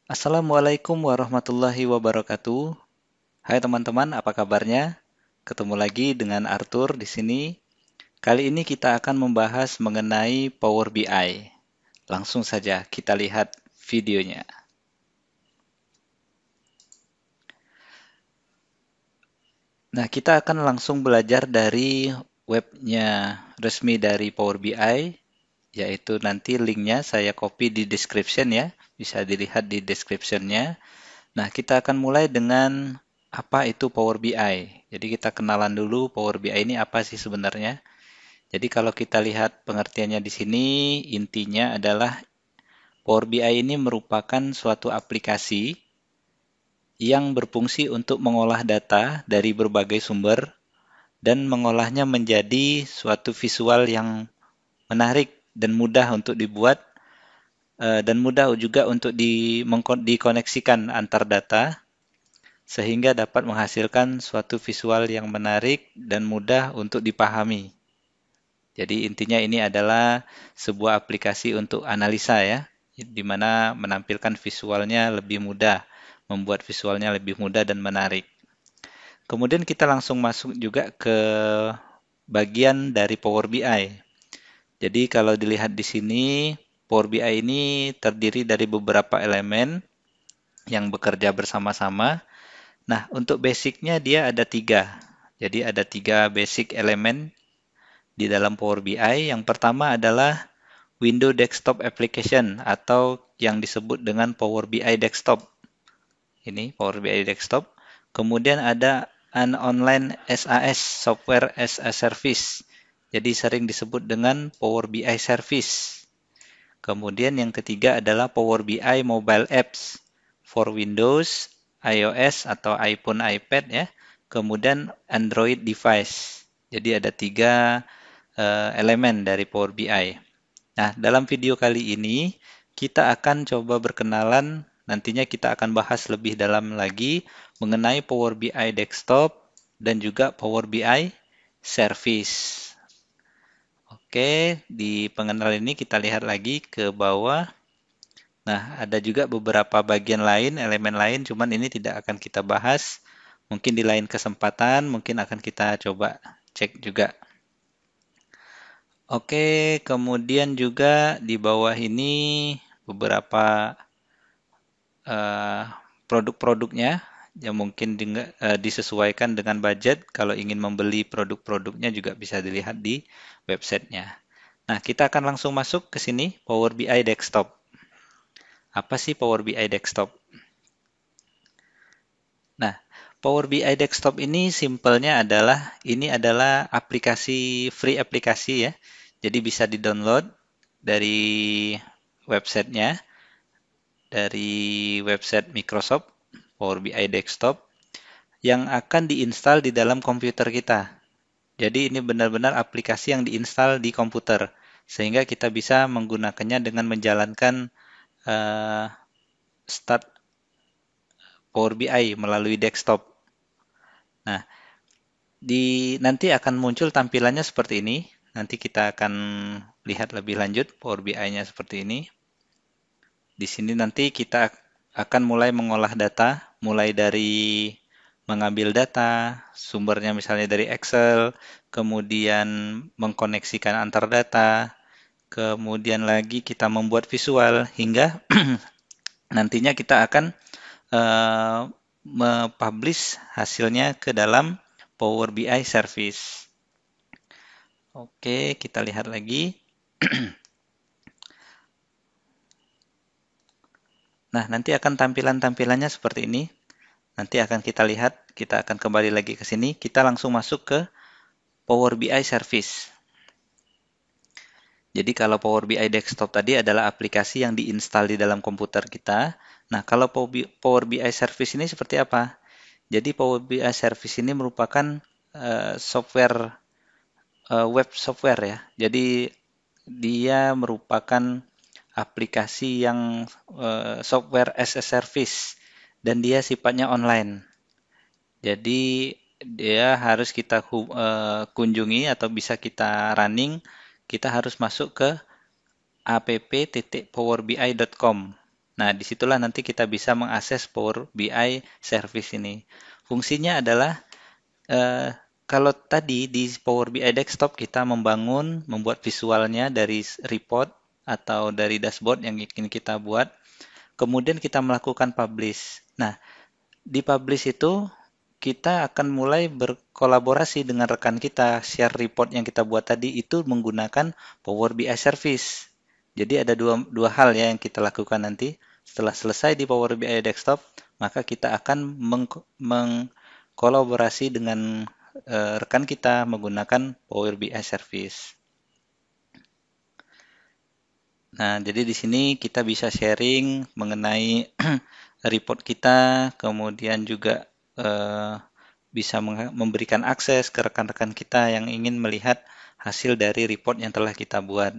Assalamualaikum warahmatullahi wabarakatuh. Hai teman-teman, apa kabarnya? Ketemu lagi dengan Arthur di sini. Kali ini kita akan membahas mengenai Power BI. Langsung saja kita lihat videonya. Nah, kita akan langsung belajar dari webnya resmi dari Power BI, yaitu nanti linknya saya copy di description ya. Bisa dilihat di descriptionnya. Nah, kita akan mulai dengan apa itu Power BI. Jadi kita kenalan dulu Power BI ini apa sih sebenarnya. Jadi kalau kita lihat pengertiannya di sini, intinya adalah Power BI ini merupakan suatu aplikasi yang berfungsi untuk mengolah data dari berbagai sumber dan mengolahnya menjadi suatu visual yang menarik dan mudah untuk dibuat dan mudah juga untuk dikoneksikan antar data sehingga dapat menghasilkan suatu visual yang menarik dan mudah untuk dipahami. Jadi intinya ini adalah sebuah aplikasi untuk analisa ya, di mana menampilkan visualnya lebih mudah, membuat visualnya lebih mudah dan menarik. Kemudian kita langsung masuk juga ke bagian dari Power BI. Jadi kalau dilihat di sini, Power BI ini terdiri dari beberapa elemen yang bekerja bersama-sama. Nah, untuk basicnya dia ada tiga. Jadi ada tiga basic elemen di dalam Power BI. Yang pertama adalah Windows Desktop Application atau yang disebut dengan Power BI Desktop. Ini Power BI Desktop. Kemudian ada an online SAS, Software as a Service. Jadi sering disebut dengan Power BI Service. Kemudian yang ketiga adalah Power BI Mobile Apps for Windows, iOS atau iPhone, iPad ya. Kemudian Android device. Jadi ada tiga elemen dari Power BI. Nah, dalam video kali ini kita akan coba berkenalan, nantinya kita akan bahas lebih dalam lagi mengenai Power BI Desktop dan juga Power BI Service. Oke, di pengenalan ini kita lihat lagi ke bawah. Nah, ada juga beberapa bagian lain, elemen lain, cuman ini tidak akan kita bahas. Mungkin di lain kesempatan, mungkin akan kita coba cek juga. Oke, kemudian juga di bawah ini beberapa eh, produk-produknya yang mungkin disesuaikan dengan budget. Kalau ingin membeli produk-produknya juga bisa dilihat di websitenya. Nah, kita akan langsung masuk ke sini, Power BI Desktop. Apa sih Power BI Desktop? Nah, Power BI Desktop ini simpelnya adalah ini adalah aplikasi free aplikasi ya. Jadi bisa di-download dari websitenya, dari website Microsoft Power BI Desktop yang akan diinstal di dalam komputer kita. Jadi ini benar-benar aplikasi yang diinstal di komputer sehingga kita bisa menggunakannya dengan menjalankan uh, Start Power BI melalui desktop. Nah, nanti akan muncul tampilannya seperti ini. Nanti kita akan lihat lebih lanjut Power BI-nya seperti ini. Di sini nanti kita akan mulai mengolah data, mulai dari mengambil data, sumbernya misalnya dari Excel, kemudian mengkoneksikan antar data, kemudian lagi kita membuat visual, hingga nantinya kita akan mempublish hasilnya ke dalam Power BI Service. Oke, kita lihat lagi. Nah, nanti akan tampilan-tampilannya seperti ini. Nanti akan kita lihat, kita akan kembali lagi ke sini. Kita langsung masuk ke Power BI Service. Jadi kalau Power BI Desktop tadi adalah aplikasi yang diinstal di dalam komputer kita. Nah, kalau Power BI Service ini seperti apa? Jadi Power BI Service ini merupakan software web software ya. Jadi dia merupakan aplikasi yang software as a service dan dia sifatnya online. Jadi dia harus kita kunjungi atau bisa kita running, kita harus masuk ke app.powerbi.com. Nah, disitulah nanti kita bisa mengakses Power BI Service ini. Fungsinya adalah eh, kalau tadi di Power BI Desktop kita membuat visualnya dari report atau dari dashboard yang ingin kita buat, kemudian kita melakukan publish. Nah, di publish itu kita akan mulai berkolaborasi dengan rekan kita, share report yang kita buat tadi itu menggunakan Power BI Service. Jadi ada dua hal ya yang kita lakukan nanti. Setelah selesai di Power BI Desktop, maka kita akan mengkolaborasi dengan rekan kita menggunakan Power BI Service. Nah, jadi di sini kita bisa sharing mengenai report kita, kemudian juga bisa memberikan akses ke rekan-rekan kita yang ingin melihat hasil dari report yang telah kita buat.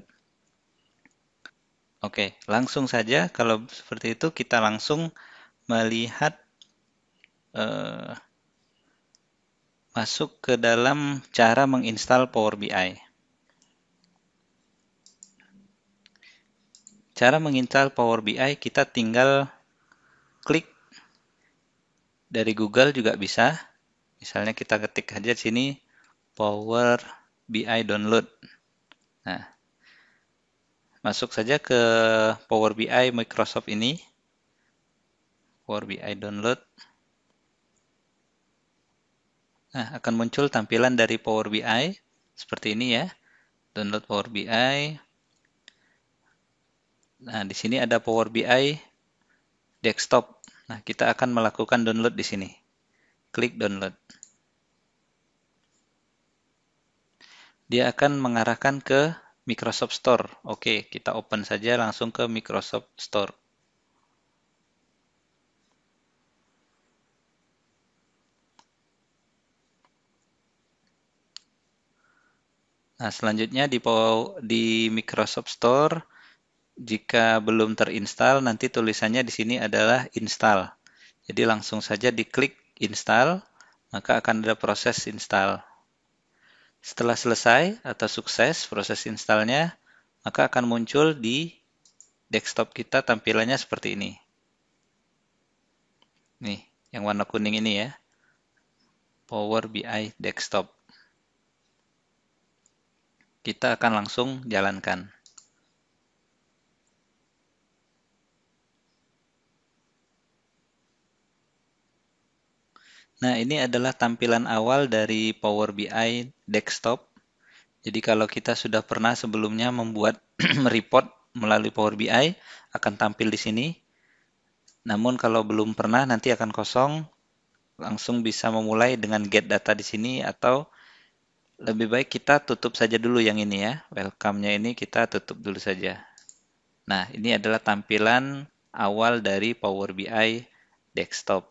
Oke, langsung saja kalau seperti itu kita langsung melihat eh, masuk ke dalam cara menginstal Power BI. Cara menginstal Power BI kita tinggal klik dari Google juga bisa. Misalnya kita ketik aja di sini Power BI Download. Nah, masuk saja ke Power BI Microsoft ini. Power BI Download. Nah, akan muncul tampilan dari Power BI seperti ini ya. Download Power BI. Nah, di sini ada Power BI Desktop. Nah, kita akan melakukan download di sini. Klik download. Dia akan mengarahkan ke Microsoft Store. Oke, kita open saja langsung ke Microsoft Store. Nah, selanjutnya di Microsoft Store, jika belum terinstall, nanti tulisannya di sini adalah install. Jadi langsung saja diklik install, maka akan ada proses install. Setelah selesai atau sukses proses installnya, maka akan muncul di desktop kita tampilannya seperti ini. Nih, yang warna kuning ini ya, Power BI Desktop. Kita akan langsung jalankan. Nah, ini adalah tampilan awal dari Power BI Desktop. Jadi kalau kita sudah pernah sebelumnya membuat report melalui Power BI, akan tampil di sini. Namun kalau belum pernah, nanti akan kosong. Langsung bisa memulai dengan get data di sini atau lebih baik kita tutup saja dulu yang ini ya. Welcome-nya ini kita tutup dulu saja. Nah, ini adalah tampilan awal dari Power BI Desktop.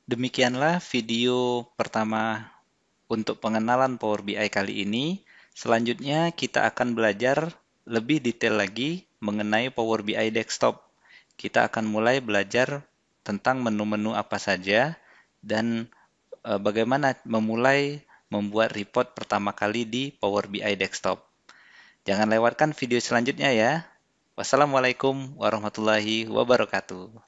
Demikianlah video pertama untuk pengenalan Power BI kali ini. Selanjutnya kita akan belajar lebih detail lagi mengenai Power BI Desktop. Kita akan mulai belajar tentang menu-menu apa saja dan bagaimana memulai membuat report pertama kali di Power BI Desktop. Jangan lewatkan video selanjutnya ya. Wassalamualaikum warahmatullahi wabarakatuh.